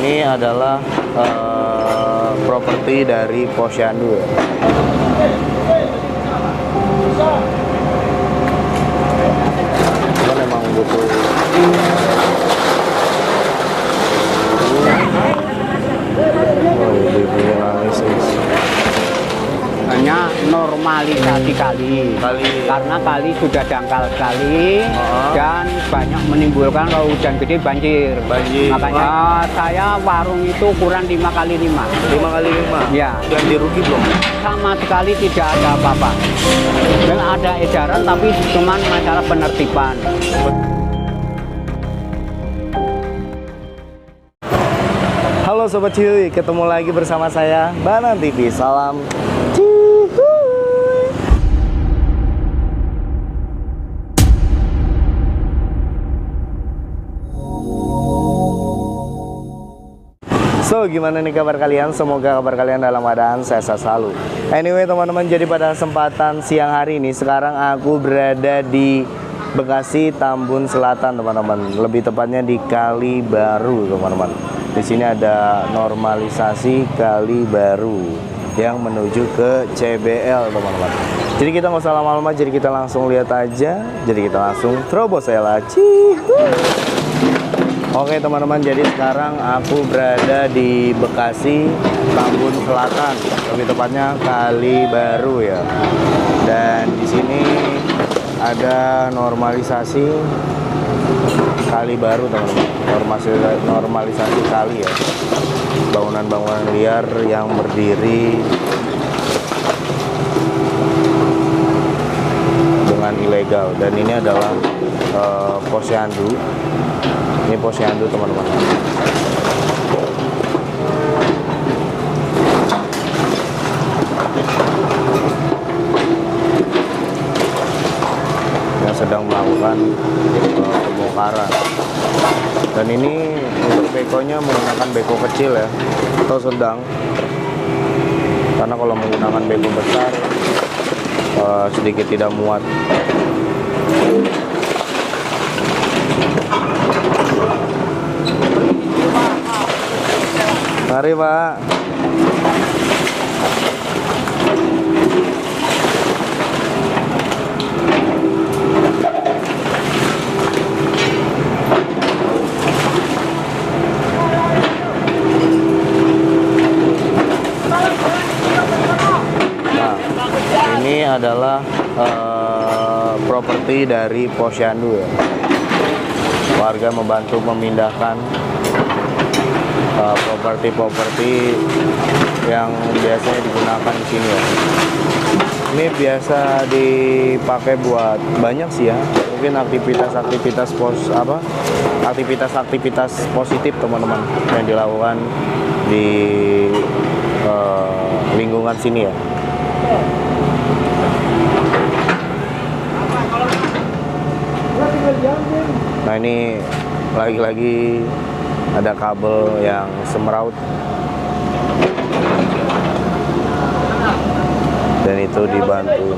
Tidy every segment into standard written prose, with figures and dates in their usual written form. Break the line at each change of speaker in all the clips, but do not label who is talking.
Ini adalah properti dari Posyandu ya. Cuman emang butuh
hanya normalisasi kali karena kali sudah dangkal sekali dan banyak menimbulkan kalau hujan gede banjir. Makanya saya warung itu ukuran 5 kali 5.
5 kali 5
ya.
Dan dirugi belum?
Sama sekali tidak ada apa-apa. Ada edaran tapi cuman masalah penertiban.
Halo Sobat Cihuy, ketemu lagi bersama saya Banan TV. Salam Cihuy. So, gimana nih kabar kalian? Semoga kabar kalian dalam keadaan sehat selalu. Anyway teman-teman, jadi pada kesempatan siang hari ini sekarang aku berada di Bekasi, Tambun Selatan teman-teman. Lebih tepatnya di Kali Baru teman-teman. Di sini ada normalisasi Kali Baru yang menuju ke CBL teman-teman. Jadi kita nggak usah lama-lama, jadi kita langsung lihat aja. Jadi kita langsung terobos saya lah. Oke teman-teman, jadi sekarang aku berada di Bekasi, Tambun Selatan, lebih tepatnya Kali Baru ya. Dan di sini ada normalisasi Kali Baru teman-teman. Normalisasi kali ya. Bangunan-bangunan liar yang berdiri dengan ilegal. Dan ini adalah Posyandu. Ini Posyandu teman-teman. Yang sedang melakukan pembongkaran. Dan ini untuk bekonya menggunakan beko kecil ya, atau sedang. Karena kalau menggunakan beko besar sedikit tidak muat. Mari Pak. Nah, ini adalah properti dari Posyandu ya. Warga membantu memindahkan properti yang biasanya digunakan di sini ya. Ini biasa dipakai buat banyak sih ya. Mungkin aktivitas positif teman-teman yang dilakukan di lingkungan sini ya. Nah ini lagi-lagi ada kabel yang semeraut dan itu dibantu.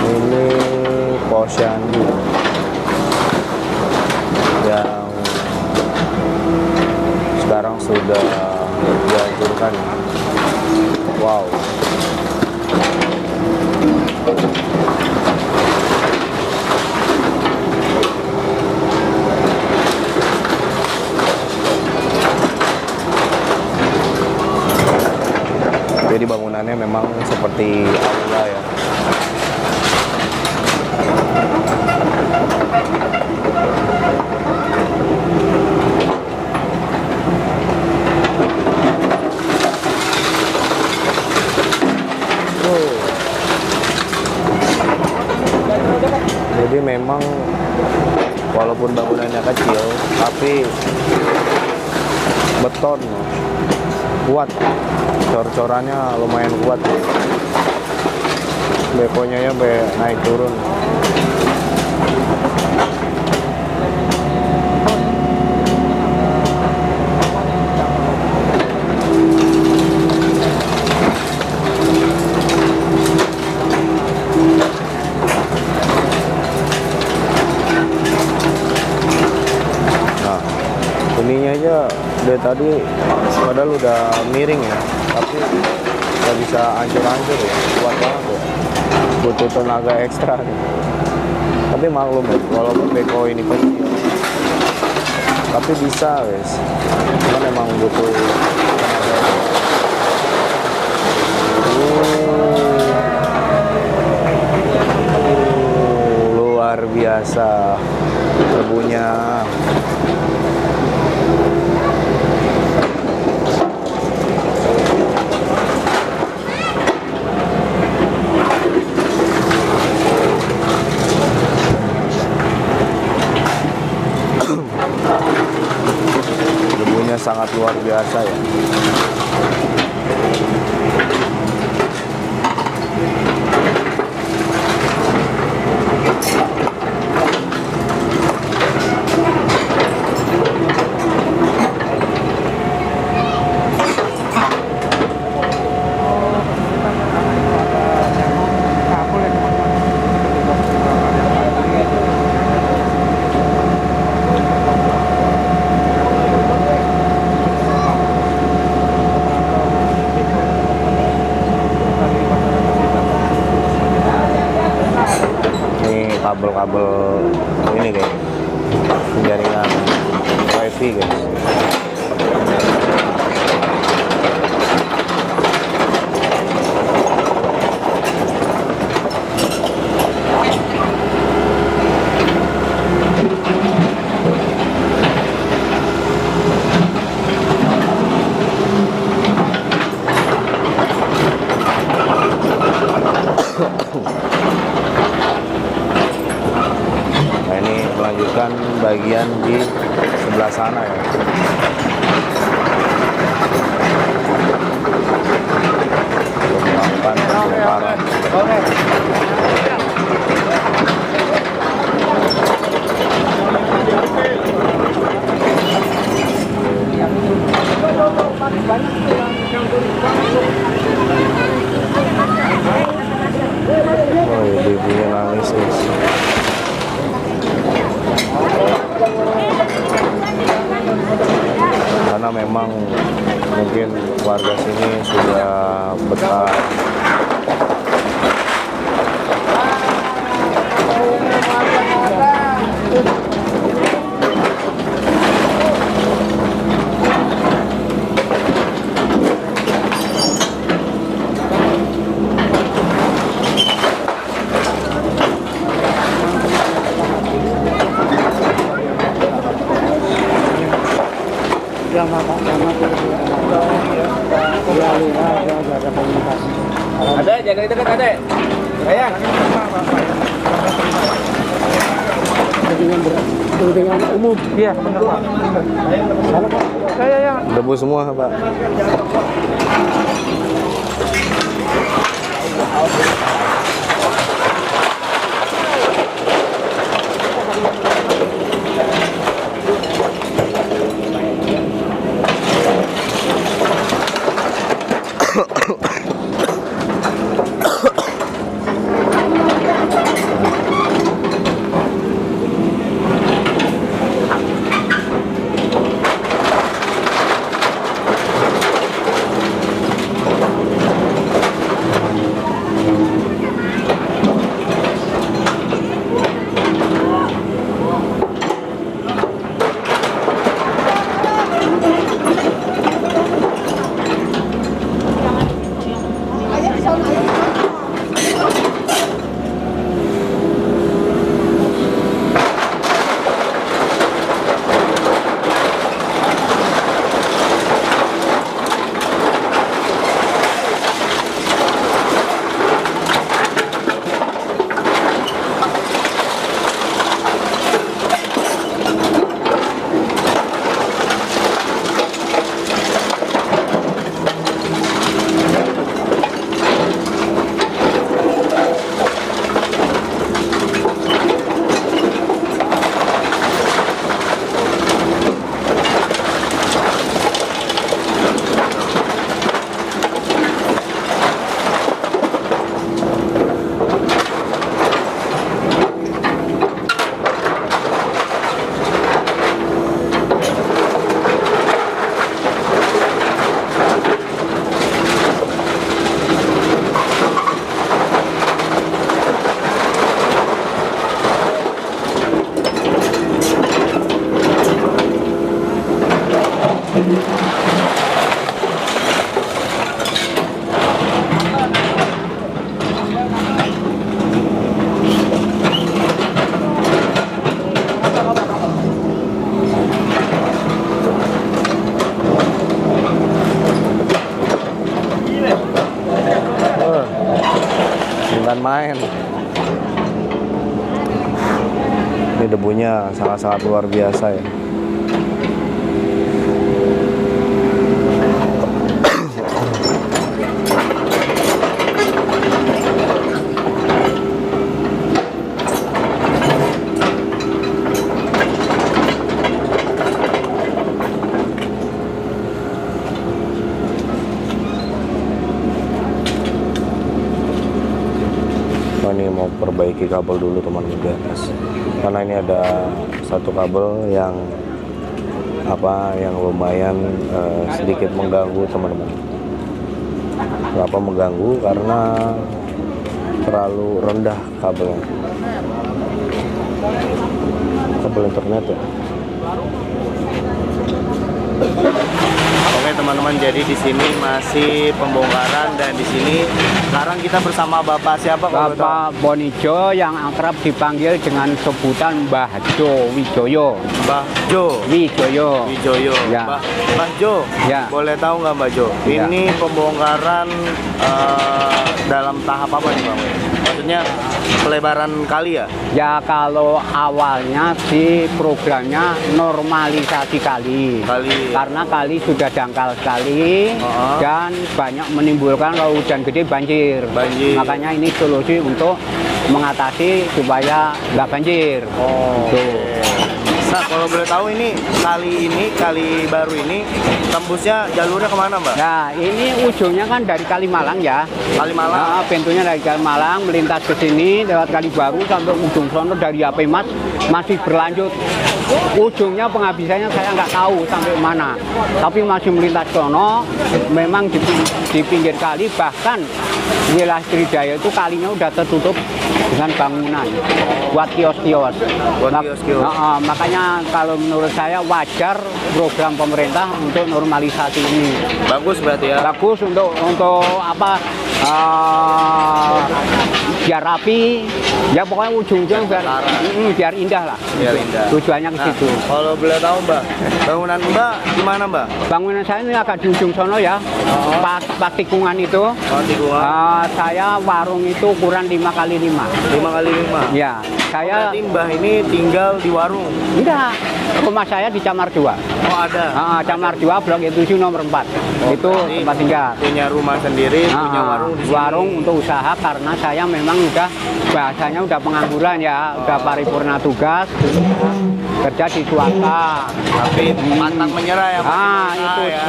Ini Posyandu yang sekarang sudah dihancurkan. Wow. Jadi bangunannya memang seperti aula ya. kecil tapi beton kuat, cor-corannya lumayan kuat. Bekonya ya naik turun. Nah, ininya aja dari tadi padahal udah miring ya, tapi nggak bisa hancur-hancur ya, kuat banget ya, butuh tenaga ekstra nih. Tapi maklum ya, walaupun beko ini kecil tapi bisa guys, cuman emang butuh tenaga ekstra. Luar biasa debunya. Debunya sangat luar biasa ya. Kabel-kabel ini guys, jaringan wifi guys. Melanjutkan bagian di sebelah sana ya. Melakukan pembongkaran. Oh, ibu-ibunya nangis guys. Karena memang mungkin warga sini sudah betah.
Ada jaga itu kan ada. Sayang. Dengan umum. Iya, benar Pak. Saya yang
Debu semua Pak. Bukan main. Ini debunya sangat-sangat luar biasa ya. Ini mau perbaiki kabel dulu teman-teman di atas, karena ini ada satu kabel yang lumayan sedikit mengganggu teman-teman. Kenapa mengganggu? Karena terlalu rendah kabelnya, kabel internet ya. Oke teman-teman, jadi di sini masih pembongkaran dan di sini sekarang kita bersama Bapak siapa?
Bapak Bonijo yang akrab dipanggil dengan sebutan Mbah Jo Wijoyo.
Mbah Jo
Wijoyo.
Wijoyo.
Ya.
Mbah Jo.
Ya.
Boleh tahu nggak Mbah Jo?
Ya.
Ini pembongkaran dalam tahap apa nih Bang? Maksudnya pelebaran kali ya?
Ya kalau awalnya sih programnya normalisasi kali. Karena kali sudah dangkal sekali dan banyak menimbulkan kalau hujan gede banjir. Makanya ini solusi untuk mengatasi supaya nggak banjir.
Nah kalau boleh tahu ini kali baru ini tembusnya jalurnya kemana Mbak?
Nah ini ujungnya kan dari Kalimalang ya.
Kalimalang?
Nah, pintunya dari Kalimalang melintas ke sini lewat Kali Baru sampai ujung sono dari HP Mas masih berlanjut. Ujungnya penghabisannya saya nggak tahu sampai mana. Tapi masih melintas sono. Memang di pinggir kali, bahkan wilayah Trijaya itu kalinya udah tertutup dengan bangunan buat kios-kios. Makanya kalau menurut saya wajar program pemerintah untuk normalisasi ini.
Bagus berarti ya?
Bagus untuk apa? Biar rapi, ya pokoknya ujung-ujung biar indah lah.
Biar indah.
Tujuannya ke situ.
Kalau boleh tahu Mbak, bangunan Mbak di mana Mbak?
Bangunan saya ini agak di ujung sono ya. Pas tikungan itu.
Tikungan.
Saya warung itu ukuran 5x5.
5x5.
Ya, saya.
Berarti Mbah ini tinggal di warung?
Enggak. Rumah saya di Camar 2.
Oh ada.
Camar 2 Blok 7 nomor 4. Itu tempat tinggal.
Punya rumah sendiri, punya warung di sini.
Warung untuk usaha karena saya memang udah bahasanya udah pengangguran ya, udah paripurna tugas, kerja di swasta.
Tapi pantang menyerah ya.
Itu
ya.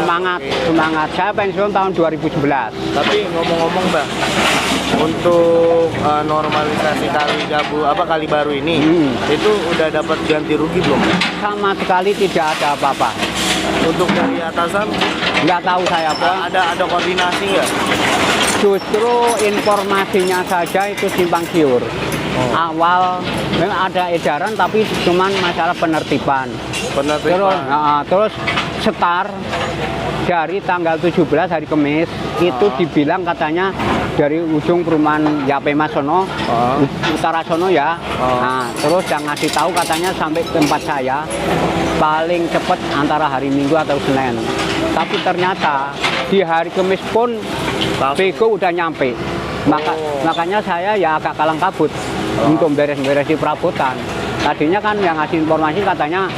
semangat. Saya pensiun tahun 2011.
Tapi ngomong-ngomong Mbak, untuk normalisasi kali baru ini itu udah dapat ganti rugi belum?
Sama sekali tidak ada apa-apa.
Untuk dari atasan
nggak tahu saya Pak.
Ada koordinasi nggak?
Justru informasinya saja itu simpang siur. Awal memang ada edaran tapi cuman masalah penertiban. Terus setar dari tanggal 17 hari Kamis itu dibilang katanya dari ujung perumahan Yapemas sono, utara sono ya. Nah, terus yang ngasih tahu katanya sampai tempat saya paling cepat antara hari Minggu atau Senin. Tapi ternyata di hari Kamis pun Bego udah nyampe. Makanya saya ya agak kalang kabut untuk beres-beres di perabotan. Tadinya kan yang ngasih informasi katanya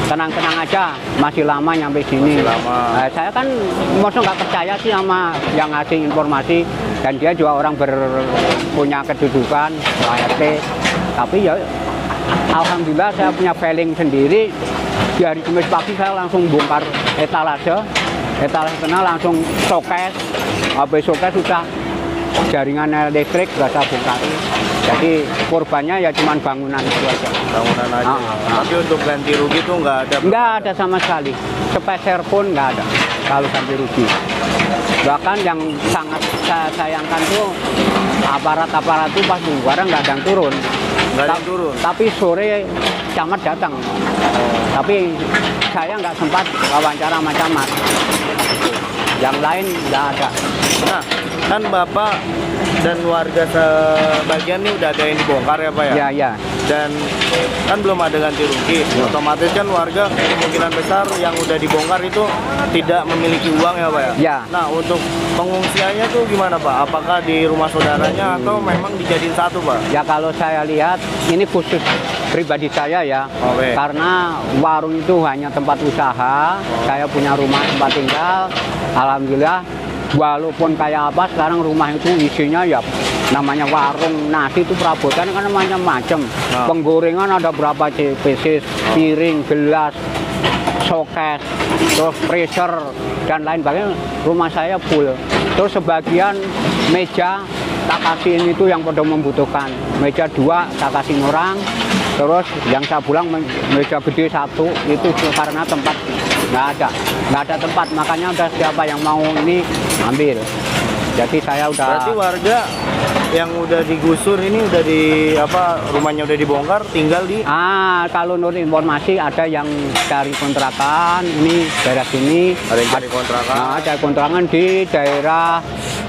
tenang-tenang aja, masih lama nyampe sini. Saya kan masa nggak percaya sih sama yang ngasih informasi, dan dia juga orang punya kedudukan, ART. Tapi ya alhamdulillah saya punya filing sendiri. Di hari Kamis pagi saya langsung bongkar etalase kena langsung sokes. Habis sokes sudah jaringan listrik sudah saya bongkar. Jadi korbannya ya cuma bangunan itu aja.
Bangunan aja. Tapi untuk ganti rugi itu nggak ada?
Nggak ada sama sekali. Sepeser pun nggak ada kalau ganti rugi. Bahkan yang sangat saya sayangkan tuh aparat itu pas barang nggak ada yang turun.
Nggak ada yang turun.
Tapi sore camat datang. Tapi saya nggak sempat wawancara sama camat. Yang lain nggak ada.
Nah, kan Bapak dan warga sebagian nih udah ada yang dibongkar ya Pak ya?
Ya, ya.
Dan kan belum ada ganti rugi. Otomatis kan warga kemungkinan besar yang udah dibongkar itu tidak memiliki uang ya Pak ya?
Ya.
Nah, untuk pengungsiannya tuh gimana Pak? Apakah di rumah saudaranya atau memang dijadiin satu Pak?
Ya kalau saya lihat ini khusus pribadi saya ya.
Oke.
Karena warung itu hanya tempat usaha. Saya punya rumah tempat tinggal. Alhamdulillah. Walaupun kayak apa sekarang rumah itu isinya ya namanya warung nasi itu perabotan kan namanya macam.
Nah.
Penggorengan ada berapa pieces, piring, gelas, showcase, terus freezer dan lain sebagainya. Rumah saya full. Terus sebagian meja tak kasihin itu yang pada membutuhkan. Meja 2 tak kasih orang. Terus yang saya pulang meja gede 1 itu karena tempat nggak ada tempat, makanya udah siapa yang mau ini ambil. Jadi saya udah.
Berarti warga yang udah digusur ini udah di apa rumahnya udah dibongkar tinggal di.
Kalau menurut informasi ada yang cari kontrakan ini daerah sini.
Ada yang cari kontrakan.
Nah, ada kontrakan di daerah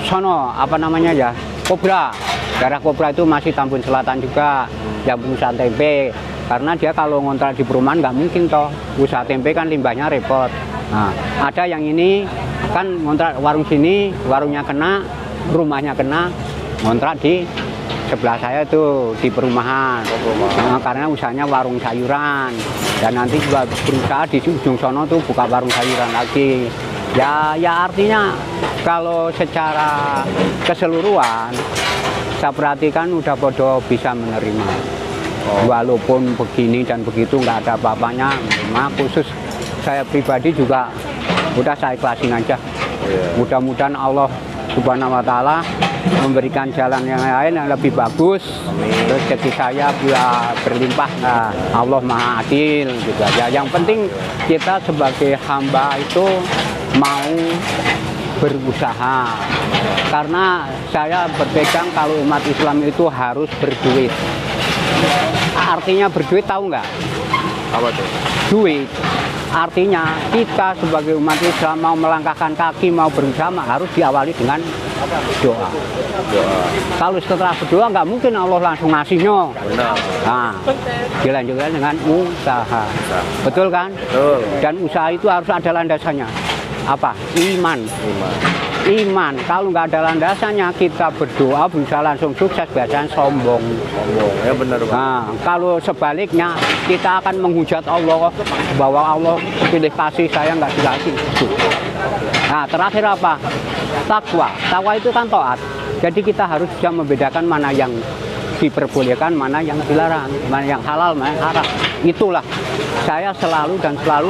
sono apa namanya ya Kobra. Daerah Kobra itu masih Tambun Selatan juga yang usaha tempe. Karena dia kalau ngontrak di perumahan nggak mungkin toh, usaha tempe kan limbahnya repot. Nah, ada yang ini kan ngontrak warung sini, warungnya kena, rumahnya kena, ngontrak di sebelah saya itu di perumahan. Nah, karena usahanya warung sayuran dan nanti juga berusaha di ujung sono tuh buka warung sayuran lagi. Ya artinya kalau secara keseluruhan saya perhatikan udah bodoh bisa menerima. Walaupun begini dan begitu nggak ada apa-apanya, memang khusus saya pribadi juga udah saya ikhlasin aja. Mudah-mudahan Allah Subhanahu wa Ta'ala memberikan jalan yang lain yang lebih bagus. Terus rezeki saya bisa berlimpah. Nah, Allah Maha Adil gitu aja. Yang penting kita sebagai hamba itu mau berusaha. Karena saya berpegang kalau umat Islam itu harus berduit. Artinya berduit tahu nggak?
Apa tuh?
Duit. Artinya kita sebagai umat Islam mau melangkahkan kaki, mau berusaha harus diawali dengan doa. Kalau setelah berdoa nggak mungkin Allah langsung ngasihnya.
Benar.
Nah, dilanjutkan dengan usaha. Betul kan?
Betul.
Dan usaha itu harus ada landasannya. Apa? Iman. Iman. Kalau nggak ada landasannya, kita berdoa berusaha langsung sukses, biasanya sombong.
Ya benar Pak.
Nah, kalau sebaliknya kita akan menghujat Allah bahwa Allah pilih kasih saya nggak dikasih. Nah, terakhir apa? Takwa. Takwa itu kan taat. Jadi kita harus bisa membedakan mana yang diperbolehkan, mana yang dilarang, mana yang halal, mana yang haram. Itulah saya selalu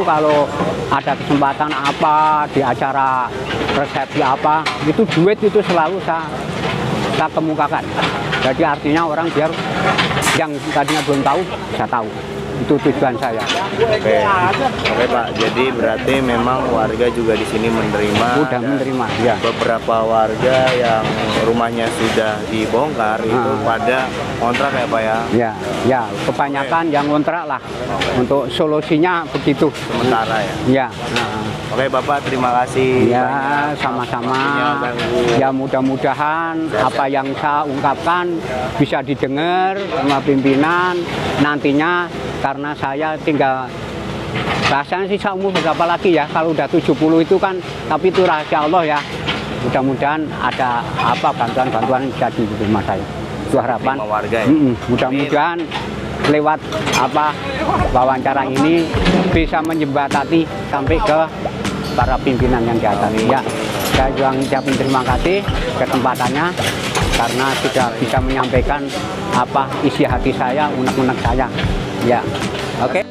kalau ada kesempatan apa di acara resepsi apa, itu duit itu selalu saya kemukakan. Jadi artinya orang biar yang tadinya belum tahu bisa tahu. Itu tujuan saya.
Oke Pak. Jadi berarti memang warga juga di sini menerima.
Udah menerima. Ya.
Beberapa warga yang rumahnya sudah dibongkar itu pada kontrak ya Pak ya.
Ya, kebanyakan yang kontrak lah. Untuk solusinya begitu.
Sementara ya.
Ya.
Oke Bapak, terima kasih.
Ya,
banyak.
sama-sama.
Waktunya,
Ya mudah-mudahan apa yang saya ungkapkan bisa didengar sama pimpinan nantinya, karena saya tinggal rasanya sih saya umur berapa lagi ya, kalau udah 70 itu kan, tapi itu rahasia Allah ya. Mudah-mudahan ada apa bantuan-bantuan bisa di rumah saya. Itu harapan.
Warga ya.
Mudah-mudahan lewat apa wawancara ini bisa menjembatani sampai ke para pimpinan yang di atas. Ya, saya juga mengucapkan terima kasih kesempatannya karena sudah bisa menyampaikan apa isi hati saya, unek-unek saya. Ya, oke.